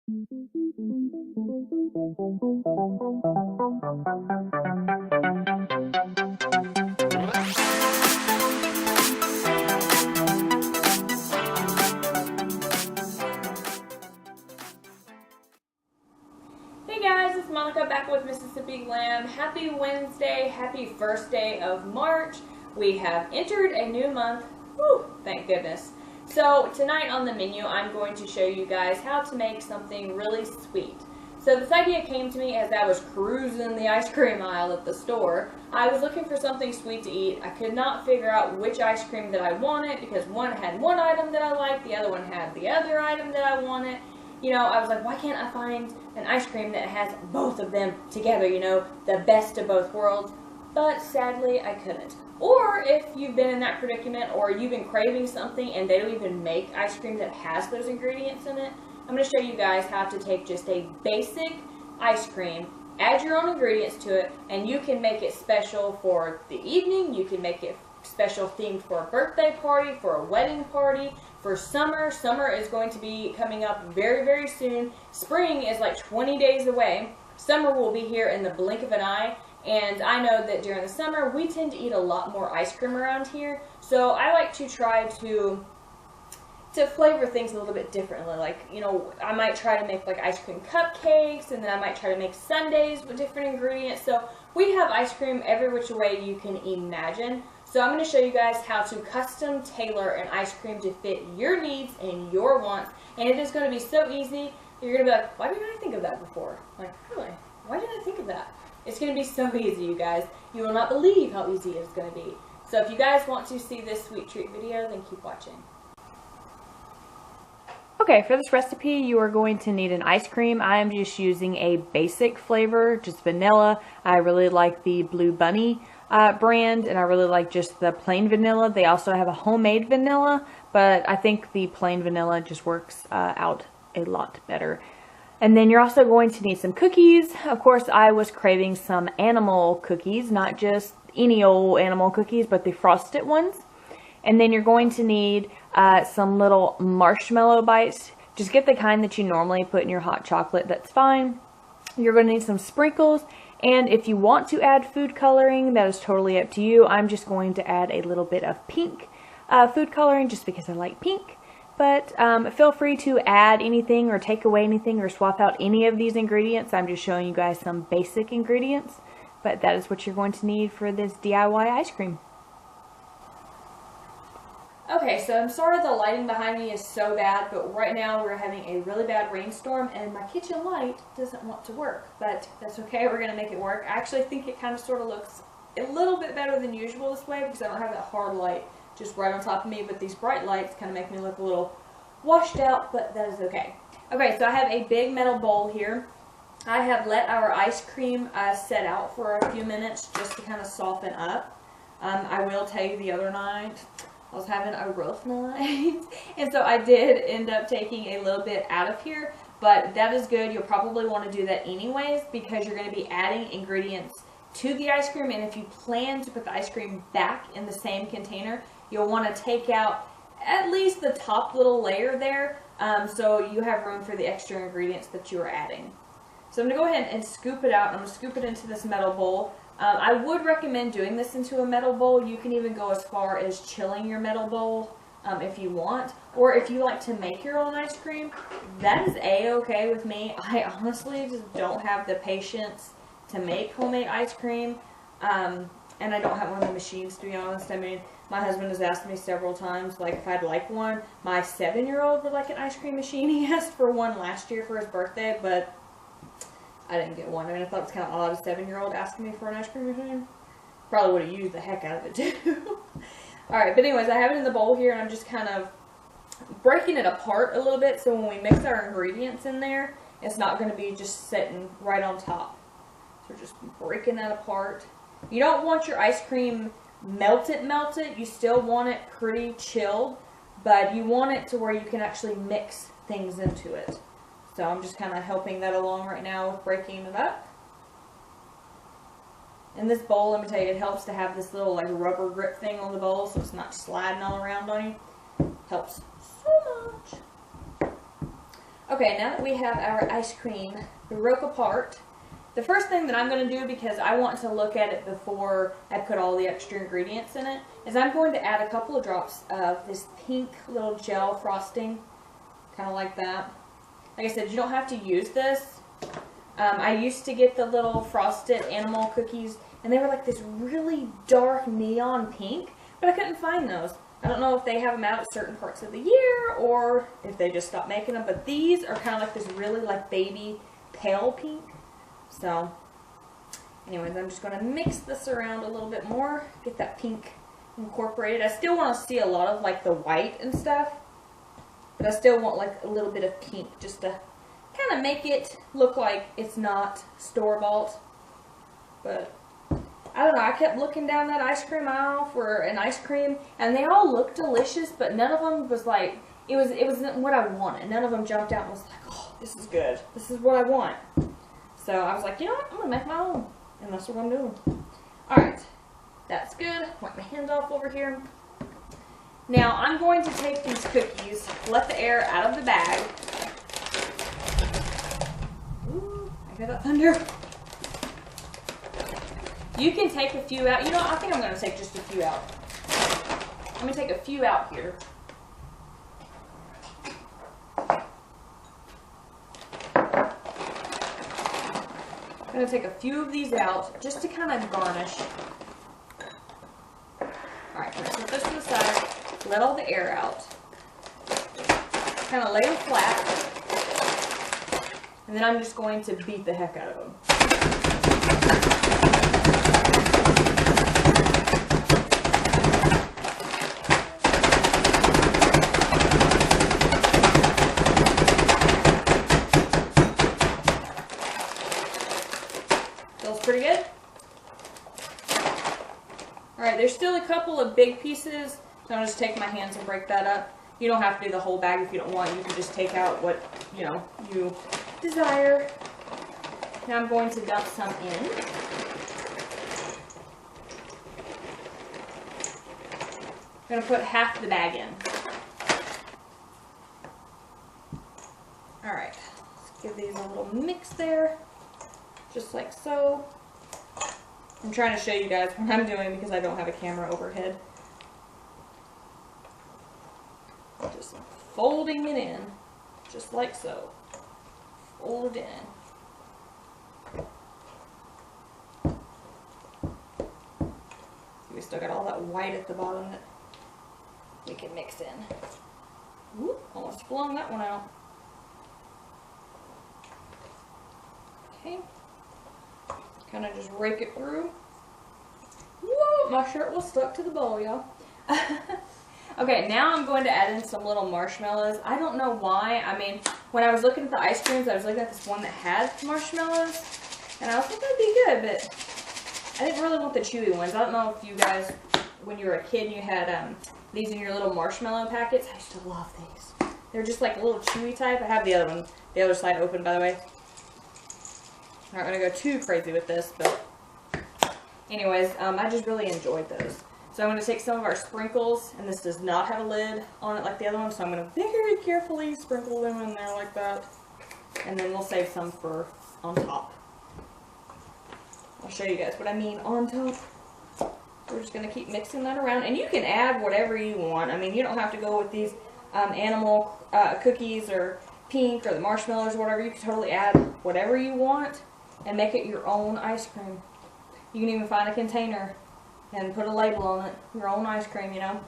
Hey guys, it's Monica back with Mississippi Glam. Happy Wednesday, happy first day of March. We have entered a new month. Whew, thank goodness. So tonight on the menu, I'm going to show you guys how to make something really sweet. So this idea came to me as I was cruising the ice cream aisle at the store. I was looking for something sweet to eat. I could not figure out which ice cream that I wanted because one had one item that I liked, the other one had the other item that I wanted. You know, I was like, why can't I find an ice cream that has both of them together, you know, the best of both worlds? But sadly, I couldn't. Or if you've been in that predicament or you've been craving something and they don't even make ice cream that has those ingredients in it, I'm going to show you guys how to take just a basic ice cream, add your own ingredients to it, and you can make it special for the evening. You can make it special themed for a birthday party, for a wedding party, for summer. Summer is going to be coming up very, very soon. Spring is like 20 days away. Summer will be here in the blink of an eye. And I know that during the summer, we tend to eat a lot more ice cream around here. So I like to try to flavor things a little bit differently. Like, you know, I might try to make like ice cream cupcakes, and then I might try to make sundaes with different ingredients. So we have ice cream every which way you can imagine. So I'm going to show you guys how to custom tailor an ice cream to fit your needs and your wants. And it is going to be so easy. You're going to be like, why didn't I think of that before? Like, really? Why didn't I think of that? It's going to be so easy, you guys. You will not believe how easy it is going to be. So if you guys want to see this sweet treat video, then keep watching. Okay, for this recipe, you are going to need an ice cream. I am just using a basic flavor, just vanilla. I really like the Blue Bunny brand, and I really like just the plain vanilla. They also have a homemade vanilla, but I think the plain vanilla just works out a lot better. And then you're also going to need some cookies. Of course, I was craving some animal cookies, not just any old animal cookies, but the frosted ones. And then you're going to need some little marshmallow bites. Just get the kind that you normally put in your hot chocolate, that's fine. You're going to need some sprinkles. And if you want to add food coloring, that is totally up to you. I'm just going to add a little bit of pink food coloring just because I like pink. But feel free to add anything or take away anything or swap out any of these ingredients. I'm just showing you guys some basic ingredients. But that is what you're going to need for this DIY ice cream. Okay, so I'm sorry the lighting behind me is so bad, but right now we're having a really bad rainstorm and my kitchen light doesn't want to work, but that's okay, we're going to make it work. I actually think it kind of sort of looks a little bit better than usual this way because I don't have that hard light just right on top of me, but these bright lights kind of make me look a little washed out, but that is okay. Okay, so I have a big metal bowl here. I have let our ice cream set out for a few minutes just to kind of soften up. I will tell you the other night, I was having a rough night, and so I did end up taking a little bit out of here, but that is good. You'll probably want to do that anyways because you're going to be adding ingredients to the ice cream, and if you plan to put the ice cream back in the same container, you'll want to take out at least the top little layer there so you have room for the extra ingredients that you are adding. So I'm going to go ahead and scoop it out. I'm going to scoop it into this metal bowl. I would recommend doing this into a metal bowl. You can even go as far as chilling your metal bowl if you want. Or if you like to make your own ice cream, that is a-okay with me. I honestly just don't have the patience to make homemade ice cream. And I don't have one of the machines, to be honest. I mean, my husband has asked me several times, like, if I'd like one. My 7-year-old would like an ice cream machine. He asked for one last year for his birthday, but I didn't get one. I mean, I thought it was kind of odd, a 7-year-old asking me for an ice cream machine. Probably would have used the heck out of it, too. Alright, but anyways, I have it in the bowl here, and I'm just kind of breaking it apart a little bit, so when we mix our ingredients in there, it's not going to be just sitting right on top. So just breaking that apart. You don't want your ice cream melted. You still want it pretty chilled, but you want it to where you can actually mix things into it. So I'm just kind of helping that along right now with breaking it up. And this bowl, let me tell you, it helps to have this little like rubber grip thing on the bowl so it's not sliding all around on you. Helps so much. Okay, now that we have our ice cream broke apart, the first thing that I'm going to do, because I want to look at it before I put all the extra ingredients in it, is I'm going to add a couple of drops of this pink little gel frosting, kind of like that. Like I said, you don't have to use this. I used to get the little frosted animal cookies, and they were like this really dark neon pink, but I couldn't find those. I don't know if they have them out at certain parts of the year or if they just stopped making them, but these are kind of like this really like baby pale pink. So anyways, I'm just going to mix this around a little bit more, get that pink incorporated. I still want to see a lot of like the white and stuff, but I still want like a little bit of pink just to kind of make it look like it's not store-bought. But I don't know, I kept looking down that ice cream aisle for an ice cream, and they all looked delicious, but none of them was like, it wasn't what I wanted. None of them jumped out and was like, oh, this is good. This is what I want. So I was like, you know what, I'm going to make my own, and that's what I'm doing. Alright, that's good. Wipe my hands off over here. Now I'm going to take these cookies, let the air out of the bag. Ooh, I hear that thunder. You can take a few out. You know, I think I'm going to take just a few out. I'm going to take a few out here. I'm going to take a few of these out just to kind of garnish. Alright, I'm going to put this to the side. Let all the air out. Kind of lay them flat. And then I'm just going to beat the heck out of them. Feels pretty good. Alright, there's still a couple of big pieces, so I'll just take my hands and break that up. You don't have to do the whole bag if you don't want. You can just take out what, you know, you desire. Now I'm going to dump some in. I'm going to put half the bag in. Alright, let's give these a little mix there. Just like so. I'm trying to show you guys what I'm doing because I don't have a camera overhead. Just folding it in, just like so. Fold it in. We still got all that white at the bottom that we can mix in. Whoop, almost flung that one out. Okay. Kind of just rake it through. Whoa, my shirt was stuck to the bowl, y'all. Okay, now I'm going to add in some little marshmallows. I don't know why. I mean, when I was looking at the ice creams, I was looking at this one that had marshmallows. And I was like, that'd be good, but I didn't really want the chewy ones. I don't know if you guys, when you were a kid, you had these in your little marshmallow packets. I used to love these. They're just like a little chewy type. I have the other one, the other side open, by the way. I'm not going to go too crazy with this, but anyways, I just really enjoyed those. So I'm going to take some of our sprinkles, and this does not have a lid on it like the other one, so I'm going to very carefully sprinkle them in there like that. And then we'll save some for on top. I'll show you guys what I mean on top. We're just going to keep mixing that around, and you can add whatever you want. I mean, you don't have to go with these animal cookies or pink or the marshmallows or whatever. You can totally add whatever you want and make it your own ice cream. You can even find a container and put a label on it, your own ice cream, you know.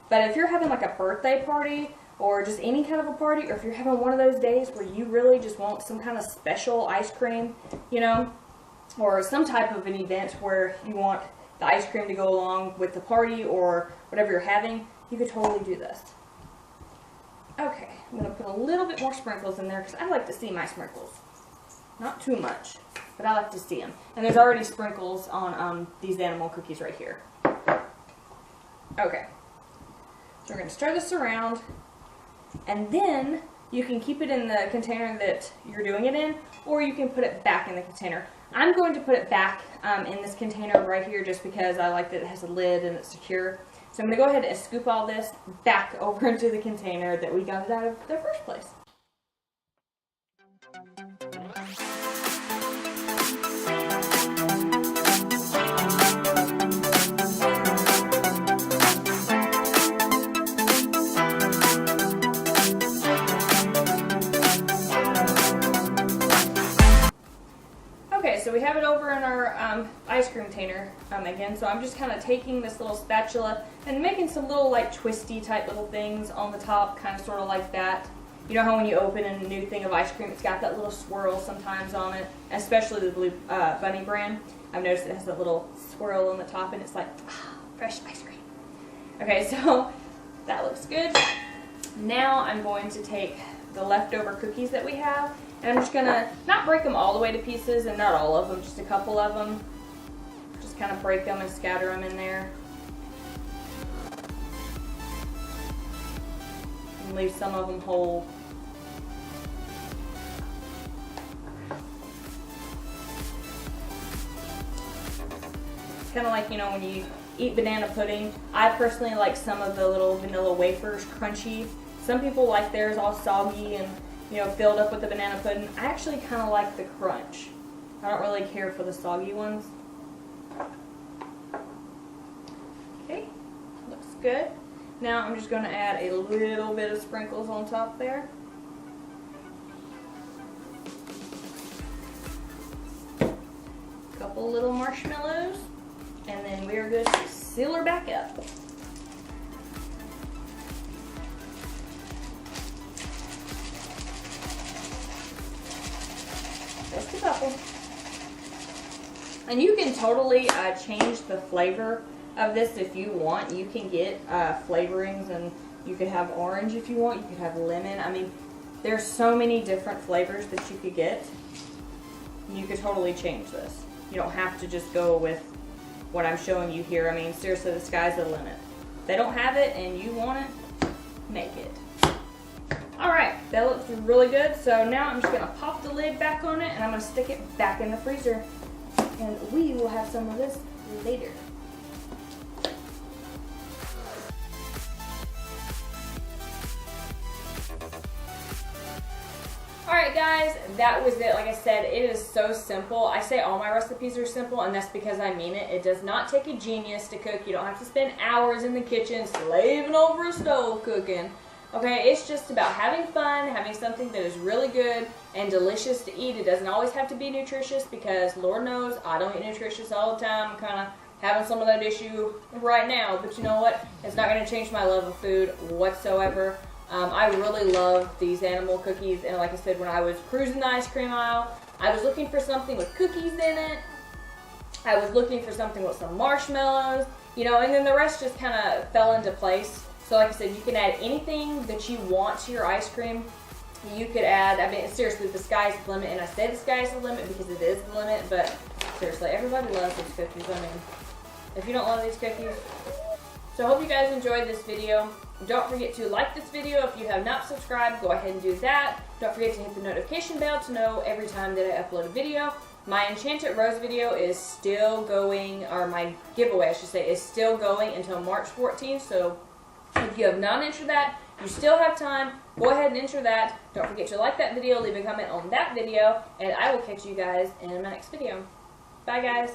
But if you're having like a birthday party or just any kind of a party, or if you're having one of those days where you really just want some kind of special ice cream, you know, or some type of an event where you want the ice cream to go along with the party or whatever you're having, you could totally do this. Okay, I'm going to put a little bit more sprinkles in there because I like to see my sprinkles. Not too much, but I like to see them. And there's already sprinkles on these animal cookies right here. Okay, so we're going to stir this around, and then you can keep it in the container that you're doing it in, or you can put it back in the container. I'm going to put it back in this container right here just because I like that it has a lid and it's secure. So I'm going to go ahead and scoop all this back over into the container that we got it out of the first place. so we have it over in our ice cream container again. So I'm just kind of taking this little spatula and making some little like twisty type little things on the top, kind of sort of like that. You know how when you open a new thing of ice cream, it's got that little swirl sometimes on it, especially the Blue Bunny brand. I've noticed it has that little swirl on the top, and it's like fresh ice cream. Okay, so that looks good. Now I'm going to take the leftover cookies that we have, and I'm just gonna not break them all the way to pieces, and not all of them, just a couple of them. Just kind of break them and scatter them in there. And leave some of them whole. Kind of like, you know, when you eat banana pudding. I personally like some of the little vanilla wafers crunchy. Some people like theirs all soggy and, you know, filled up with the banana pudding. I actually kind of like the crunch. I don't really care for the soggy ones. Okay, looks good. Now I'm just going to add a little bit of sprinkles on top there. A couple little marshmallows. And then we are going to seal her back up. Just a couple. And you can totally change the flavor of this if you want. You can get flavorings, and you could have orange if you want. You could have lemon. I mean, there's so many different flavors that you could get. You could totally change this. You don't have to just go with what I'm showing you here. I mean, seriously, the sky's the limit. If they don't have it and you want it, make it. Alright, that looks really good. So now I'm just going to pop the lid back on it, and I'm going to stick it back in the freezer. And we will have some of this later. Alright guys, that was it. Like I said, it is so simple. I say all my recipes are simple, and that's because I mean it. It does not take a genius to cook. You don't have to spend hours in the kitchen slaving over a stove cooking. Okay, it's just about having fun, having something that is really good and delicious to eat. It doesn't always have to be nutritious, because Lord knows I don't eat nutritious all the time. I'm kind of having some of that issue right now, but you know what? It's not going to change my love of food whatsoever. I really love these animal cookies, and like I said, when I was cruising the ice cream aisle, I was looking for something with cookies in it. I was looking for something with some marshmallows, you know, and then the rest just kind of fell into place. So like I said, you can add anything that you want to your ice cream. You could add, I mean, seriously, the sky's the limit, and I say the sky's the limit because it is the limit, but seriously, everybody loves these cookies. I mean, if you don't love these cookies. So I hope you guys enjoyed this video. Don't forget to like this video. If you have not subscribed, go ahead and do that. Don't forget to hit the notification bell to know every time that I upload a video. My Enchanted Rose video is still going, or my giveaway, I should say, is still going until March 14th. So if you have not entered that, you still have time. Go ahead and enter that. Don't forget to like that video, leave a comment on that video, and I will catch you guys in my next video. Bye, guys.